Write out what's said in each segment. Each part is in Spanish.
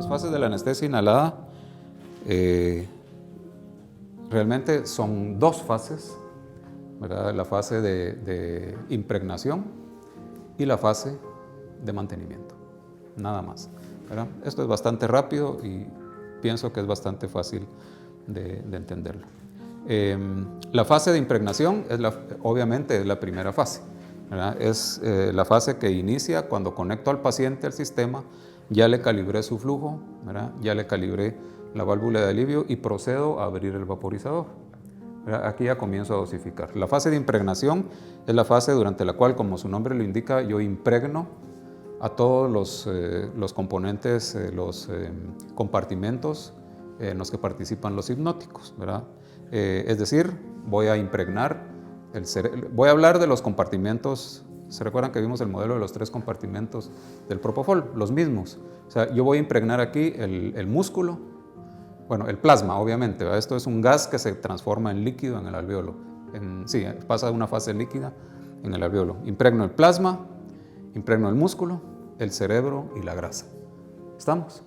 Las fases de la anestesia inhalada realmente son dos fases, ¿verdad? La fase de impregnación y la fase de mantenimiento, nada más, ¿verdad? Esto es bastante rápido y pienso que es bastante fácil de entenderlo. La fase de impregnación obviamente es la primera fase, ¿verdad? Es la fase que inicia cuando conecto al paciente al sistema, ya le calibré su flujo, ¿verdad? Ya le calibré la válvula de alivio y procedo a abrir el vaporizador, ¿verdad? Aquí ya comienzo a dosificar. La fase de impregnación es la fase durante la cual, como su nombre lo indica, yo impregno a todos los componentes, los compartimentos en los que participan los hipnóticos, ¿verdad? Es decir, voy a impregnar el cerebro. Voy a hablar de los compartimentos. ¿Se recuerdan que vimos el modelo de los 3 compartimentos del Propofol? Los mismos. O sea, yo voy a impregnar aquí el músculo, bueno, el plasma, obviamente, ¿verdad? Esto es un gas que se transforma en líquido en el alveolo. Sí, pasa de una fase líquida en el alveolo. Impregno el plasma, impregno el músculo, el cerebro y la grasa. ¿Estamos?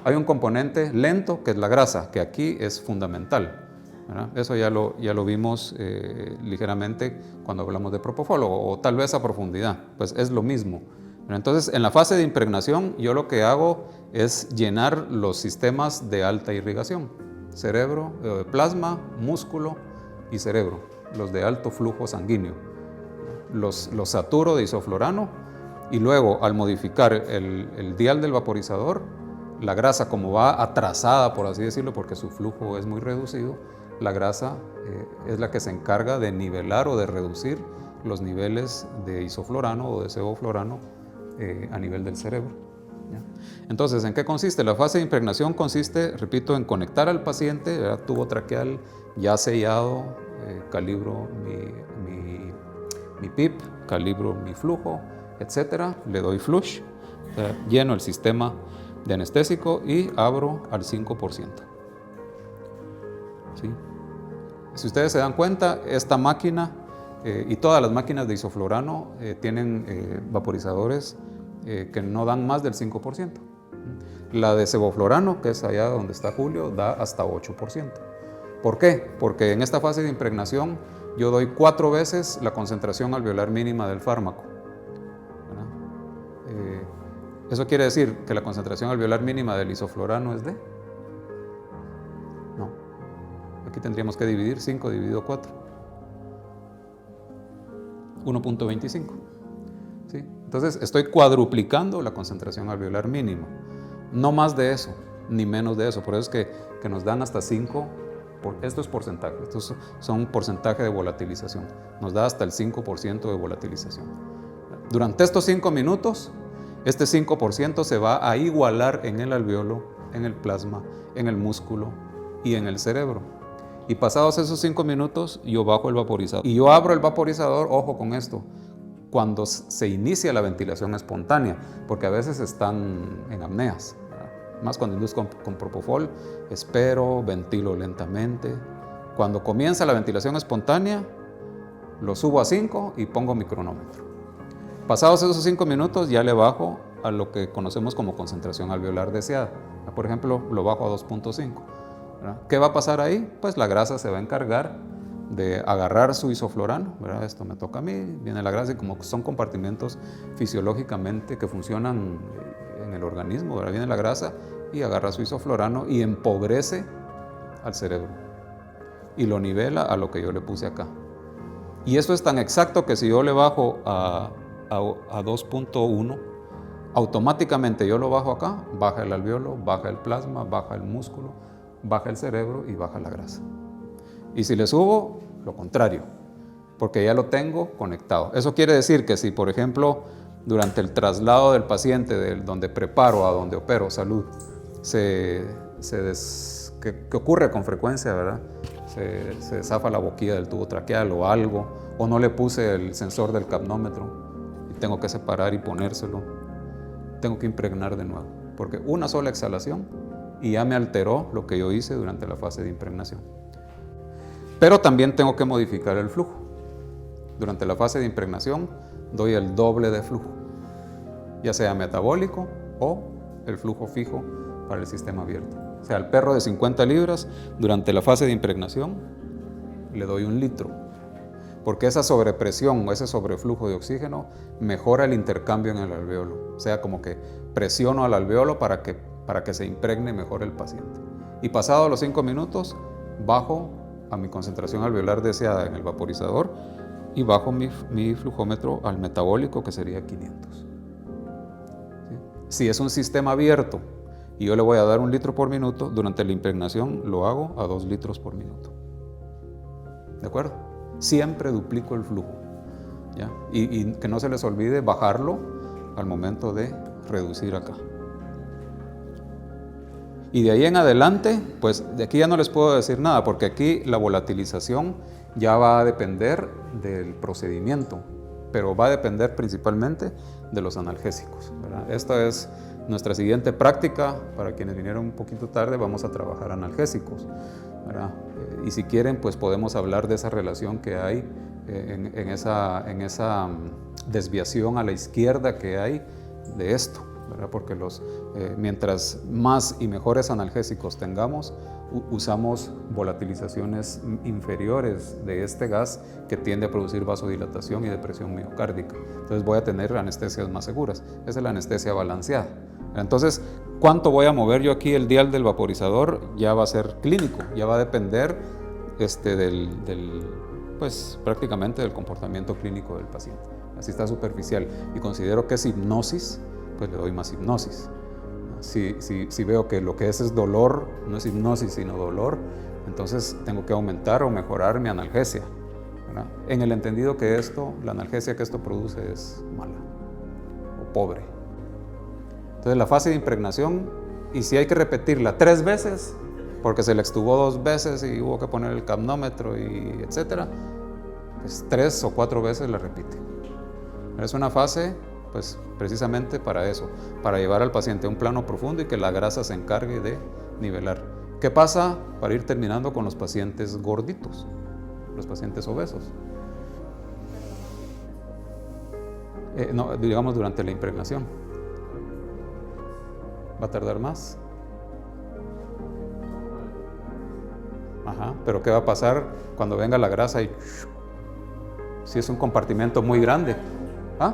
Hay un componente lento que es la grasa, que aquí es fundamental, ¿verdad? Eso ya lo vimos ligeramente cuando hablamos de Propofol, o tal vez a profundidad, pues es lo mismo. Entonces, en la fase de impregnación, yo lo que hago es llenar los sistemas de alta irrigación: cerebro, plasma, músculo y cerebro, los de alto flujo sanguíneo. Los saturo de isoflorano y luego, al modificar el dial del vaporizador, la grasa, como va atrasada, por así decirlo, porque su flujo es muy reducido, la grasa es la que se encarga de nivelar o de reducir los niveles de isoflorano o de sevoflorano a nivel del cerebro, ¿ya? Entonces, ¿en qué consiste? La fase de impregnación consiste, repito, en conectar al paciente, ¿verdad? Tubo traqueal ya sellado, calibro mi PIP, calibro mi flujo, etcétera, le doy flush, lleno el sistema de anestésico y abro al 5%. ¿Sí? Si ustedes se dan cuenta, esta máquina y todas las máquinas de isoflorano tienen vaporizadores que no dan más del 5%. La de sevoflorano, que es allá donde está Julio, da hasta 8%. ¿Por qué? Porque en esta fase de impregnación yo doy 4 veces la concentración alveolar mínima del fármaco, ¿verdad? ¿Eso quiere decir que la concentración alveolar mínima del isoflorano es de? No. Aquí tendríamos que dividir 5 dividido 4. 1.25. ¿Sí? Entonces estoy cuadruplicando la concentración alveolar mínima. No más de eso, ni menos de eso. Por eso es que nos dan hasta 5. Esto es porcentaje, estos son porcentaje de volatilización. Nos da hasta el 5% de volatilización. Durante estos 5 minutos, este 5% se va a igualar en el alveolo, en el plasma, en el músculo y en el cerebro. Y pasados esos 5 minutos, yo bajo el vaporizador. Y yo abro el vaporizador, ojo con esto, cuando se inicia la ventilación espontánea, porque a veces están en apneas, ¿verdad? Más cuando induzco con Propofol, espero, ventilo lentamente. Cuando comienza la ventilación espontánea, lo subo a 5 y pongo mi cronómetro. Pasados esos 5 minutos, ya le bajo a lo que conocemos como concentración alveolar deseada. Por ejemplo, lo bajo a 2.5. ¿Qué va a pasar ahí? Pues la grasa se va a encargar de agarrar su isoflorano, ¿verdad? Esto me toca a mí, viene la grasa, y como son compartimentos fisiológicamente que funcionan en el organismo, ¿verdad? Viene la grasa y agarra su isoflorano y empobrece al cerebro y lo nivela a lo que yo le puse acá. Y esto es tan exacto que si yo le bajo a 2.1, automáticamente yo lo bajo acá, baja el alveolo, baja el plasma, baja el músculo, baja el cerebro y baja la grasa. Y si le subo, lo contrario, porque ya lo tengo conectado. Eso quiere decir que si, por ejemplo, durante el traslado del paciente de donde preparo a donde opero, salud, que ocurre con frecuencia, ¿verdad? Se zafa la boquilla del tubo traqueal o algo, o no le puse el sensor del capnómetro y tengo que separar y ponérselo, tengo que impregnar de nuevo, porque una sola exhalación y ya me alteró lo que yo hice durante la fase de impregnación. Pero también tengo que modificar el flujo. Durante la fase de impregnación doy el doble de flujo, ya sea metabólico o el flujo fijo para el sistema abierto. O sea, al perro de 50 libras, durante la fase de impregnación, le doy 1 litro. Porque esa sobrepresión o ese sobreflujo de oxígeno mejora el intercambio en el alveolo. O sea, como que presiono al alveolo para que se impregne mejor el paciente. Y pasados los 5 minutos, bajo a mi concentración alveolar deseada en el vaporizador y bajo mi flujómetro al metabólico, que sería 500. ¿Sí? Si es un sistema abierto y yo le voy a dar 1 litro por minuto, durante la impregnación lo hago a 2 litros por minuto. ¿De acuerdo? Siempre duplico el flujo, ¿ya? Y que no se les olvide bajarlo al momento de reducir acá. Y de ahí en adelante, pues de aquí ya no les puedo decir nada, porque aquí la volatilización ya va a depender del procedimiento, pero va a depender principalmente de los analgésicos, ¿verdad? Esta es nuestra siguiente práctica. Para quienes vinieron un poquito tarde, vamos a trabajar analgésicos, ¿verdad? Y si quieren, pues podemos hablar de esa relación que hay en esa desviación a la izquierda que hay de esto, ¿verdad? Porque mientras más y mejores analgésicos tengamos, usamos volatilizaciones inferiores de este gas que tiende a producir vasodilatación y depresión miocárdica. Entonces voy a tener anestesias más seguras. Esa es la anestesia balanceada. Entonces, ¿cuánto voy a mover yo aquí el dial del vaporizador? Ya va a ser clínico, ya va a depender pues prácticamente del comportamiento clínico del paciente. Así está superficial y considero que es hipnosis, pues le doy más hipnosis. Si veo que lo que es dolor, no es hipnosis sino dolor, entonces tengo que aumentar o mejorar mi analgesia, ¿verdad? En el entendido que la analgesia que esto produce es mala o pobre. Entonces la fase de impregnación, y si hay que repetirla 3 veces, porque se le extubó 2 veces y hubo que poner el capnómetro y etcétera, pues 3 o 4 veces la repite. Es una fase pues precisamente para eso, para llevar al paciente a un plano profundo y que la grasa se encargue de nivelar. ¿Qué pasa para ir terminando con los pacientes gorditos, los pacientes obesos? No, digamos durante la impregnación. ¿Va a tardar más? Ajá, pero ¿qué va a pasar cuando venga la grasa y si es un compartimento muy grande? ¿Ah?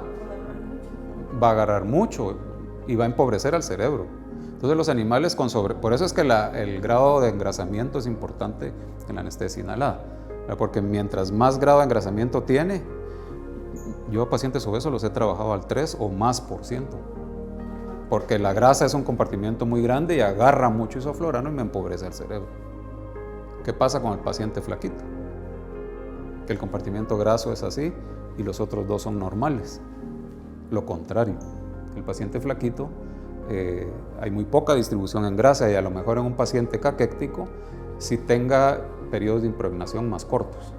Va a agarrar mucho y va a empobrecer al cerebro. Entonces los animales por eso es que el grado de engrasamiento es importante en la anestesia inhalada, porque mientras más grado de engrasamiento tiene, yo a pacientes obesos los he trabajado al 3 o más %, porque la grasa es un compartimento muy grande y agarra mucho isoflorano y me empobrece el cerebro. ¿Qué pasa con el paciente flaquito? Que el compartimento graso es así y los otros 2 son normales. Lo contrario, el paciente flaquito, hay muy poca distribución en grasa y a lo mejor en un paciente caquéctico si tenga periodos de impregnación más cortos.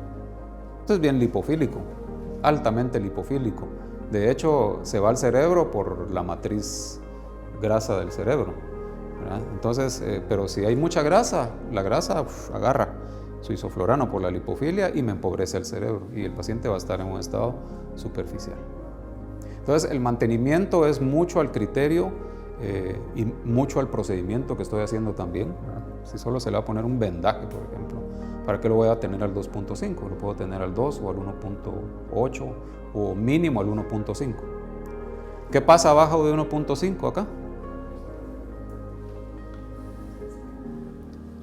Esto es bien lipofílico, altamente lipofílico. De hecho, se va al cerebro por la matriz grasa del cerebro, ¿verdad? Entonces, pero si hay mucha grasa, la grasa agarra su isoflorano por la lipofilia y me empobrece el cerebro y el paciente va a estar en un estado superficial. Entonces, el mantenimiento es mucho al criterio y mucho al procedimiento que estoy haciendo también, ¿verdad? Si solo se le va a poner un vendaje, por ejemplo, ¿para qué lo voy a tener al 2.5? Lo puedo tener al 2 o al 1.8 o mínimo al 1.5. ¿Qué pasa abajo de 1.5 acá?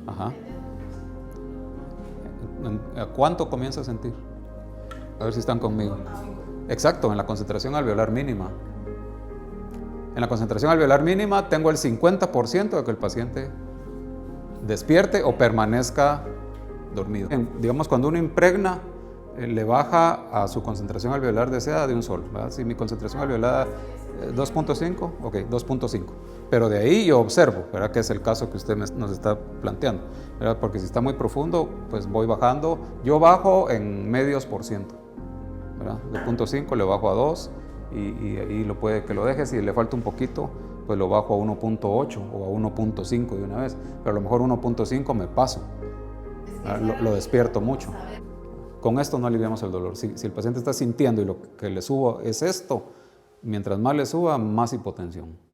Ajá. ¿A cuánto comienza a sentir? A ver si están conmigo. Exacto, en la concentración alveolar mínima. En la concentración alveolar mínima tengo el 50% de que el paciente despierte o permanezca dormido. Digamos, cuando uno impregna, le baja a su concentración alveolar deseada de un solo, ¿verdad? Si mi concentración alveolar 2.5, ok, 2.5. Pero de ahí yo observo, ¿verdad? Que es el caso que usted nos está planteando, ¿verdad? Porque si está muy profundo, pues voy bajando. Yo bajo en medios %, ¿verdad? De 0.5 le bajo a 2 y ahí puede que lo deje. Si le falta un poquito, pues lo bajo a 1.8 o a 1.5 de una vez. Pero a lo mejor 1.5 me paso, lo despierto mucho. Con esto no aliviamos el dolor. Si el paciente está sintiendo y lo que le subo es esto, mientras más le suba, más hipotensión.